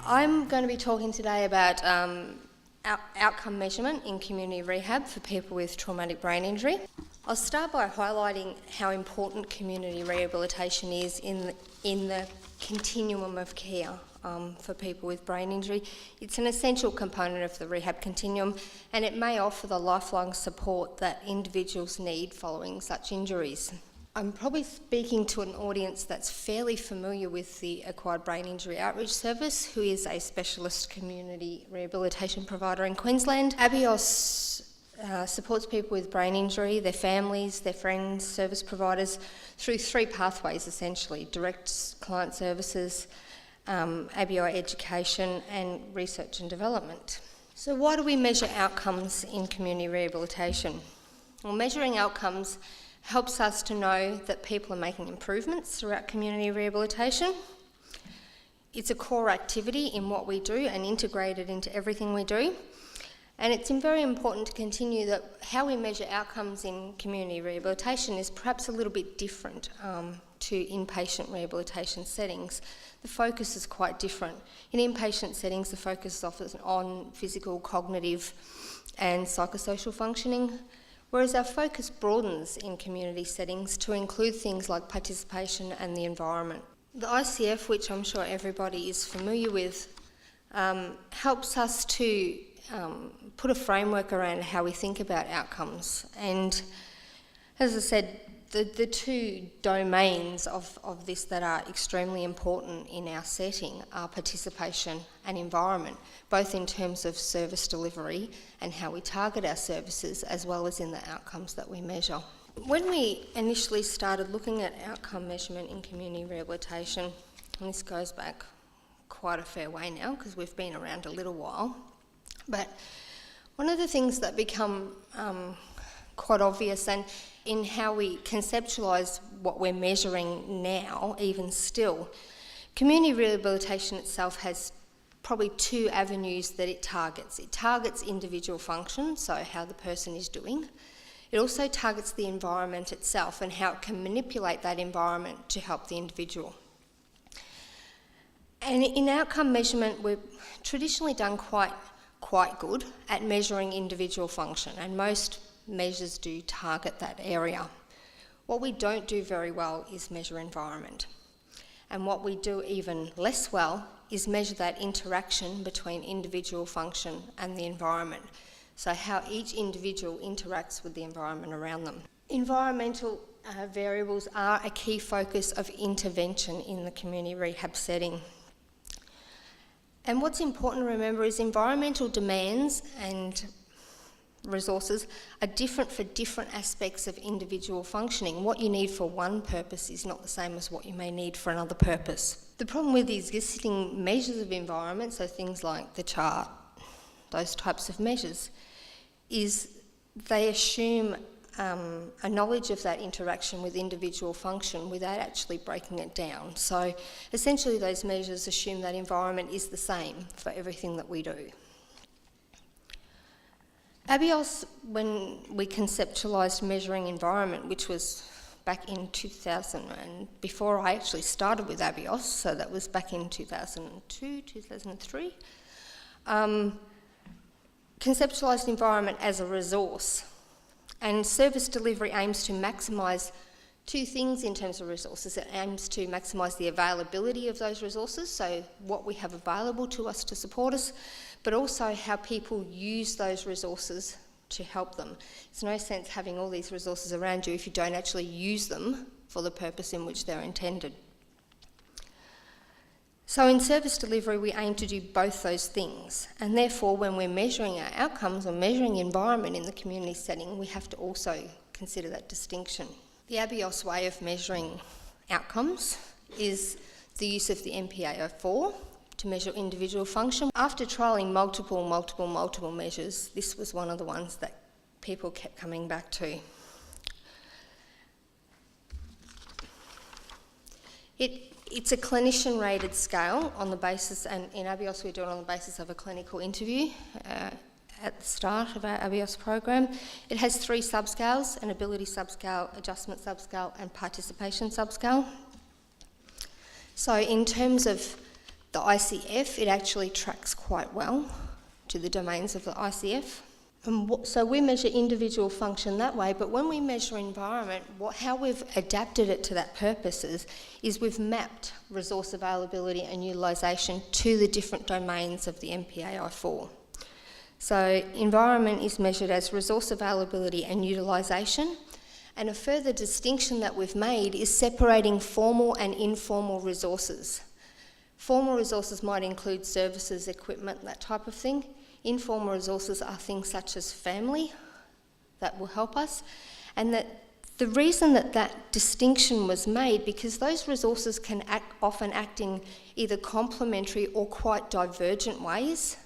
I'm going to be talking today about outcome measurement in community rehab for people with traumatic brain injury. I'll start by highlighting how important community rehabilitation is in the continuum of care for people with brain injury. It's an essential component of the rehab continuum, and it may offer the lifelong support that individuals need following such injuries. I'm probably speaking to an audience that's fairly familiar with the Acquired Brain Injury Outreach Service, who is a specialist community rehabilitation provider in Queensland. ABIOS supports people with brain injury, their families, their friends, service providers, through three pathways essentially: direct client services, ABI education, and research and development. So why do we measure outcomes in community rehabilitation? Well, measuring outcomes helps us to know that people are making improvements throughout community rehabilitation. It's a core activity in what we do and integrated into everything we do. And it's very important to continue that how we measure outcomes in community rehabilitation is perhaps a little bit different to inpatient rehabilitation settings. The focus is quite different. In inpatient settings, the focus is often on physical, cognitive and psychosocial functioning, whereas our focus broadens in community settings to include things like participation and the environment. The ICF, which I'm sure everybody is familiar with, helps us to put a framework around how we think about outcomes. And as I said, the two domains of this that are extremely important in our setting are participation and environment, both in terms of service delivery and how we target our services, as well as in the outcomes that we measure. When we initially started looking at outcome measurement in community rehabilitation, and this goes back quite a fair way now because we've been around a little while, but one of the things that become quite obvious, and in how we conceptualise what we're measuring now, even still, community rehabilitation itself has probably two avenues that it targets. It targets individual function, so how the person is doing. It also targets the environment itself and how it can manipulate that environment to help the individual. And in outcome measurement, we've traditionally done quite good at measuring individual function, and most measures do target that area. What we don't do very well is measure environment. And what we do even less well is measure that interaction between individual function and the environment. So how each individual interacts with the environment around them. Environmental variables are a key focus of intervention in the community rehab setting. And what's important to remember is environmental demands and resources are different for different aspects of individual functioning. What you need for one purpose is not the same as what you may need for another purpose. The problem with the existing measures of environment, so things like the chart, those types of measures, is they assume a knowledge of that interaction with individual function without actually breaking it down. So essentially those measures assume that environment is the same for everything that we do. ABIOS, when we conceptualised measuring environment, which was back in 2000, and before I actually started with ABIOS, so that was back in 2002, 2003, conceptualised environment as a resource. And service delivery aims to maximise two things in terms of resources. It aims to maximise the availability of those resources, so what we have available to us to support us, but also how people use those resources to help them. It's no sense having all these resources around you if you don't actually use them for the purpose in which they're intended. So in service delivery, we aim to do both those things, and therefore when we're measuring our outcomes or measuring environment in the community setting, we have to also consider that distinction. The ABIOS way of measuring outcomes is the use of the MPAO4 to measure individual function. After trialling multiple measures, this was one of the ones that people kept coming back to. It's a clinician-rated scale on the basis, and in ABIOS we do it on the basis of a clinical interview at the start of our ABIOS program. It has three subscales: an ability subscale, adjustment subscale and participation subscale. So in terms of the ICF, it actually tracks quite well to the domains of the ICF. So we measure individual function that way, but when we measure environment, how we've adapted it to that purpose is we've mapped resource availability and utilisation to the different domains of the MPAI4. So environment is measured as resource availability and utilisation, and a further distinction that we've made is separating formal and informal resources. Formal resources might include services, equipment, that type of thing. Informal resources are things such as family that will help us, and that the reason that distinction was made, because those resources can often act in either complementary or quite divergent ways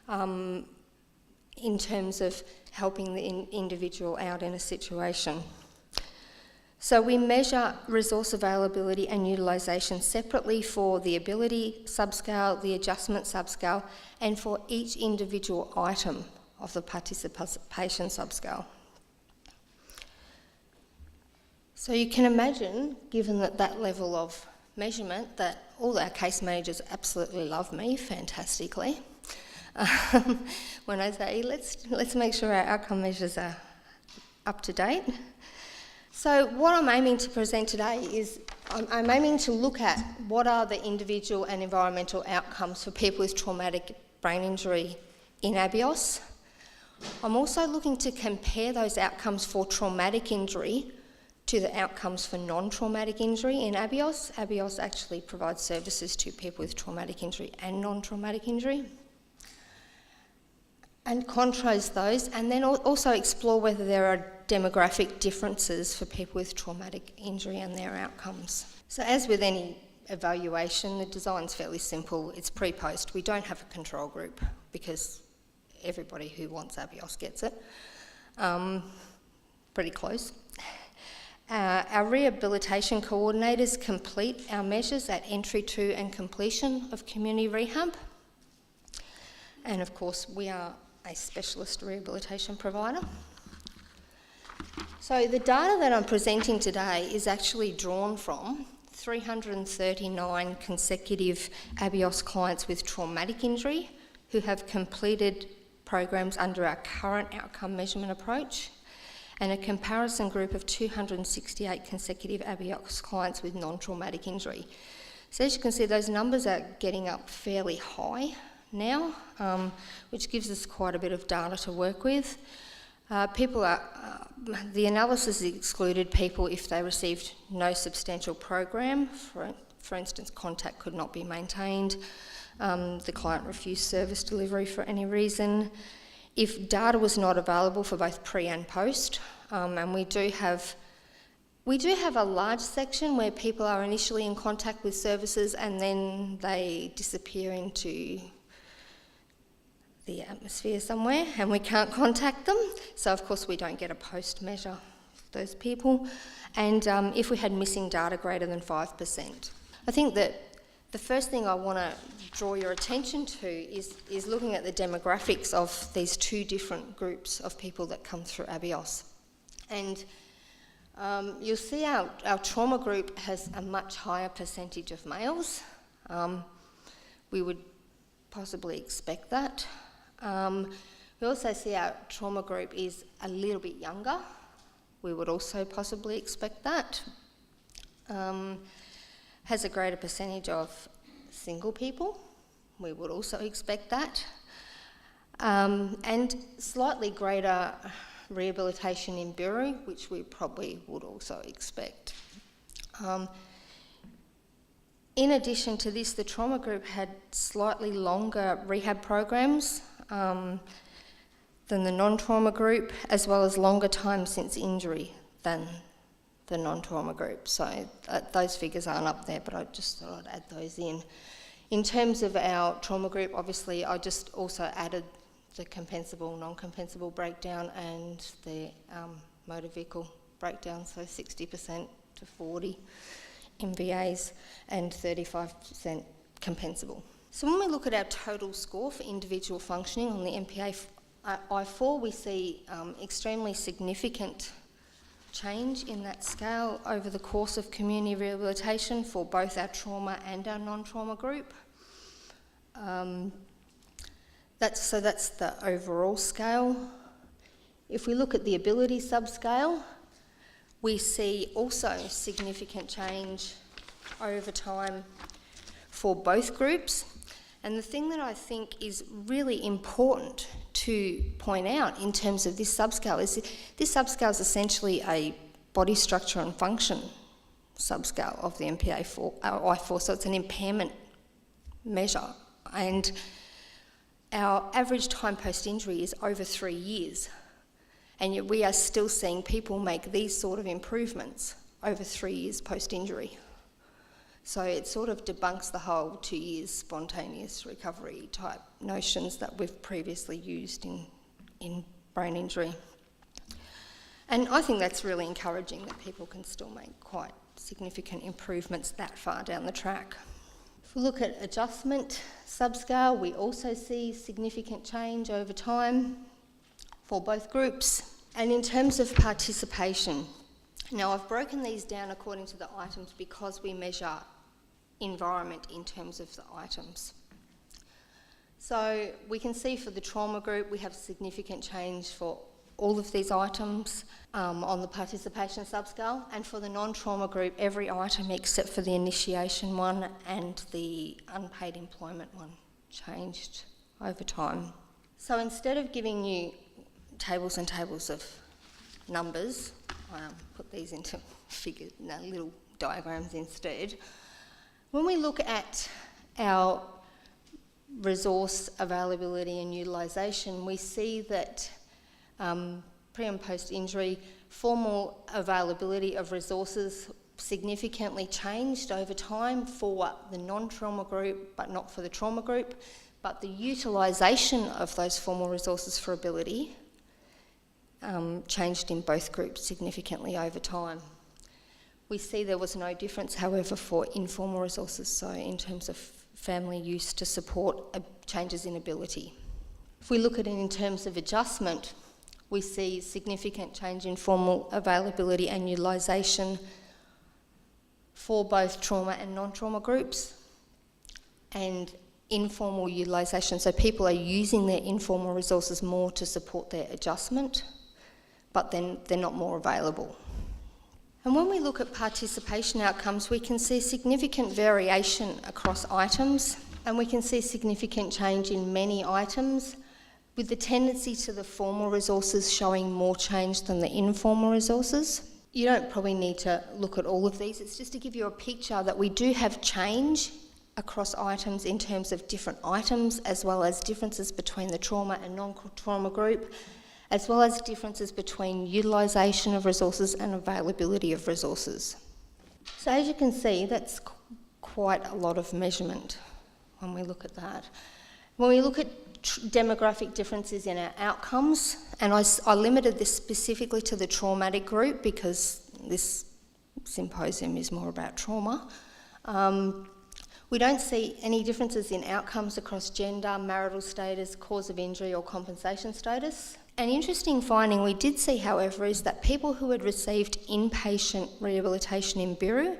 in terms of helping the individual out in a situation. So we measure resource availability and utilisation separately for the ability subscale, the adjustment subscale, and for each individual item of the participation subscale. So you can imagine, given that level of measurement, that all our case managers absolutely love me fantastically. When I say, let's make sure our outcome measures are up to date. So what I'm aiming to present today is I'm aiming to look at what are the individual and environmental outcomes for people with traumatic brain injury in ABIOS. I'm also looking to compare those outcomes for traumatic injury to the outcomes for non-traumatic injury in ABIOS. ABIOS actually provides services to people with traumatic injury and non-traumatic injury. And contrast those, and then also explore whether there are demographic differences for people with traumatic injury and their outcomes. So as with any evaluation, the design's fairly simple. It's pre-post. We don't have a control group because everybody who wants ABIOS gets it. Pretty close. Our rehabilitation coordinators complete our measures at entry to and completion of community rehab. And of course, we are a specialist rehabilitation provider. So the data that I'm presenting today is actually drawn from 339 consecutive ABIOS clients with traumatic injury who have completed programs under our current outcome measurement approach, and a comparison group of 268 consecutive ABIOS clients with non-traumatic injury. So as you can see, those numbers are getting up fairly high now, which gives us quite a bit of data to work with. The analysis excluded people if they received no substantial program. For instance, contact could not be maintained. The client refused service delivery for any reason. If data was not available for both pre and post, and we do have a large section where people are initially in contact with services and then they disappear into the atmosphere somewhere and we can't contact them. So of course we don't get a post measure for those people. And if we had missing data greater than 5%. I think that the first thing I want to draw your attention to is looking at the demographics of these two different groups of people that come through ABIOS. And you'll see our trauma group has a much higher percentage of males. We would possibly expect that. We also see our trauma group is a little bit younger. We would also possibly expect that. Has a greater percentage of single people. We would also expect that. And slightly greater rehabilitation in Buru, which we probably would also expect. In addition to this, the trauma group had slightly longer rehab programs than the non-trauma group, as well as longer time since injury than the non-trauma group. So those figures aren't up there, but I just thought I'd add those in. In terms of our trauma group, obviously I just also added the compensable, non-compensable breakdown and the motor vehicle breakdown, so 60% to 40 MVAs and 35% compensable. So when we look at our total score for individual functioning on the MPAI4, we see extremely significant change in that scale over the course of community rehabilitation for both our trauma and our non-trauma group. That's the overall scale. If we look at the ability subscale, we see also significant change over time for both groups. And the thing that I think is really important to point out in terms of this subscale is this subscale is essentially a body structure and function subscale of the I4, so it's an impairment measure. And our average time post-injury is over 3 years. And yet we are still seeing people make these sort of improvements over 3 years post-injury. So it sort of debunks the whole 2 years spontaneous recovery type notions that we've previously used in brain injury. And I think that's really encouraging that people can still make quite significant improvements that far down the track. If we look at adjustment subscale, we also see significant change over time for both groups. And in terms of participation, now I've broken these down according to the items because we measure environment in terms of the items. So we can see for the trauma group we have significant change for all of these items on the participation subscale, and for the non-trauma group every item except for the initiation one and the unpaid employment one changed over time. So instead of giving you tables and tables of numbers, put these into little diagrams instead. When we look at our resource availability and utilisation, we see that pre and post-injury formal availability of resources significantly changed over time for the non-trauma group but not for the trauma group, but the utilisation of those formal resources for ability changed in both groups significantly over time. We see there was no difference, however, for informal resources, so in terms of family use to support changes in ability. If we look at it in terms of adjustment, we see significant change in formal availability and utilisation for both trauma and non-trauma groups, and informal utilisation, so people are using their informal resources more to support their adjustment, but then they're not more available. And when we look at participation outcomes, we can see significant variation across items, and we can see significant change in many items, with the tendency to the formal resources showing more change than the informal resources. You don't probably need to look at all of these, it's just to give you a picture that we do have change across items in terms of different items, as well as differences between the trauma and non-trauma group, as well as differences between utilisation of resources and availability of resources. So as you can see, that's quite a lot of measurement when we look at that. When we look at demographic differences in our outcomes, and I limited this specifically to the traumatic group because this symposium is more about trauma. We don't see any differences in outcomes across gender, marital status, cause of injury or compensation status. An interesting finding we did see, however, is that people who had received inpatient rehabilitation in Biru,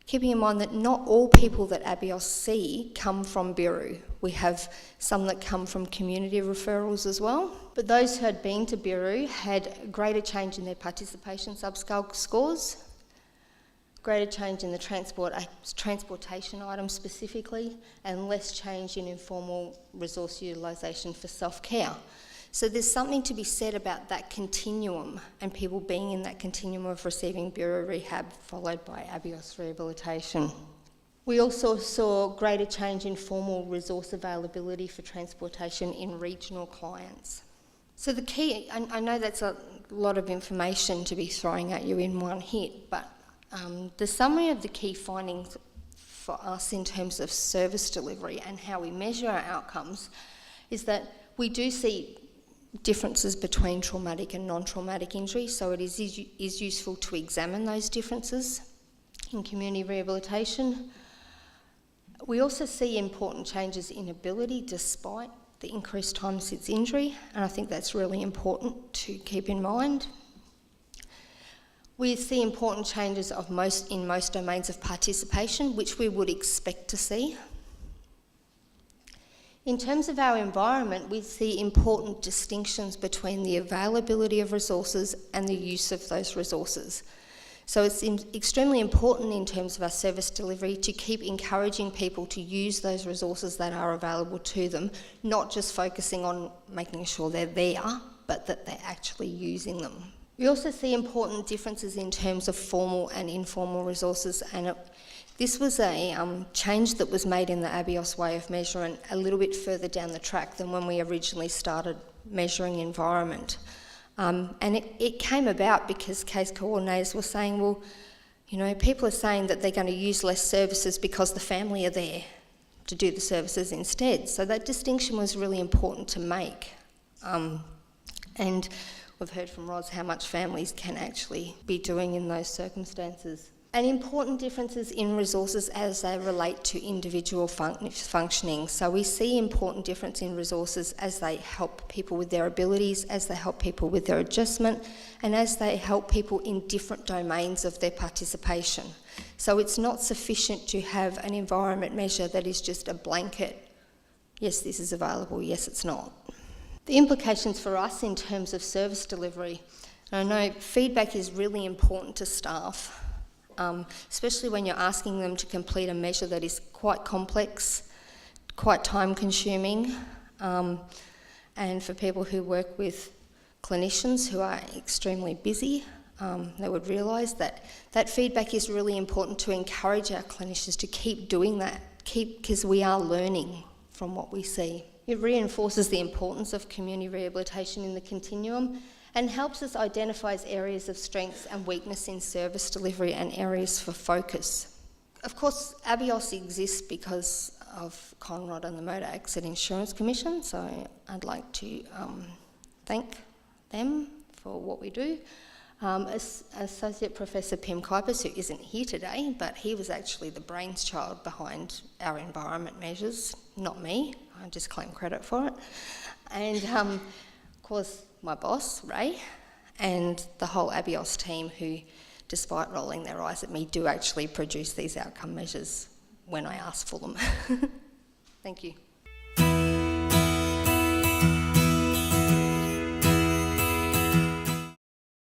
keeping in mind that not all people that ABIOS see come from Biru. We have some that come from community referrals as well. But those who had been to Biru had greater change in their participation subscale scores, greater change in the transportation items specifically, and less change in informal resource utilisation for self-care. So there's something to be said about that continuum and people being in that continuum of receiving Bureau rehab followed by ABIOS rehabilitation. We also saw greater change in formal resource availability for transportation in regional clients. So the key, I know that's a lot of information to be throwing at you in one hit, but the summary of the key findings for us in terms of service delivery and how we measure our outcomes is that we do see differences between traumatic and non-traumatic injury, so it is useful to examine those differences in community rehabilitation. We also see important changes in ability despite the increased time since injury, and I think that's really important to keep in mind. We see important changes in most domains of participation, which we would expect to see. In terms of our environment, we see important distinctions between the availability of resources and the use of those resources. So it's extremely important in terms of our service delivery to keep encouraging people to use those resources that are available to them, not just focusing on making sure they're there, but that they're actually using them. We also see important differences in terms of formal and informal resources, and this was a change that was made in the ABIOS way of measurement a little bit further down the track than when we originally started measuring environment. And it came about because case coordinators were saying, well, you know, people are saying that they're going to use less services because the family are there to do the services instead. So that distinction was really important to make. And we've heard from Roz how much families can actually be doing in those circumstances. And important differences in resources as they relate to individual functioning. So we see important difference in resources as they help people with their abilities, as they help people with their adjustment, and as they help people in different domains of their participation. So it's not sufficient to have an environment measure that is just a blanket, yes, this is available, yes, it's not. The implications for us in terms of service delivery, I know feedback is really important to staff. Especially when you're asking them to complete a measure that is quite complex, quite time-consuming, and for people who work with clinicians who are extremely busy, they would realise that that feedback is really important to encourage our clinicians to keep doing that, because we are learning from what we see. It reinforces the importance of community rehabilitation in the continuum and helps us identify areas of strength and weakness in service delivery and areas for focus. Of course, ABIOS exists because of Conrod and the Motor Accident Insurance Commission, so I'd like to thank them for what we do. Associate Professor Pim Kuipers, who isn't here today, but he was actually the brainchild behind our environment measures, not me. I just claim credit for it. And of course, my boss, Ray, and the whole ABIOS team who, despite rolling their eyes at me, do actually produce these outcome measures when I ask for them. Thank you.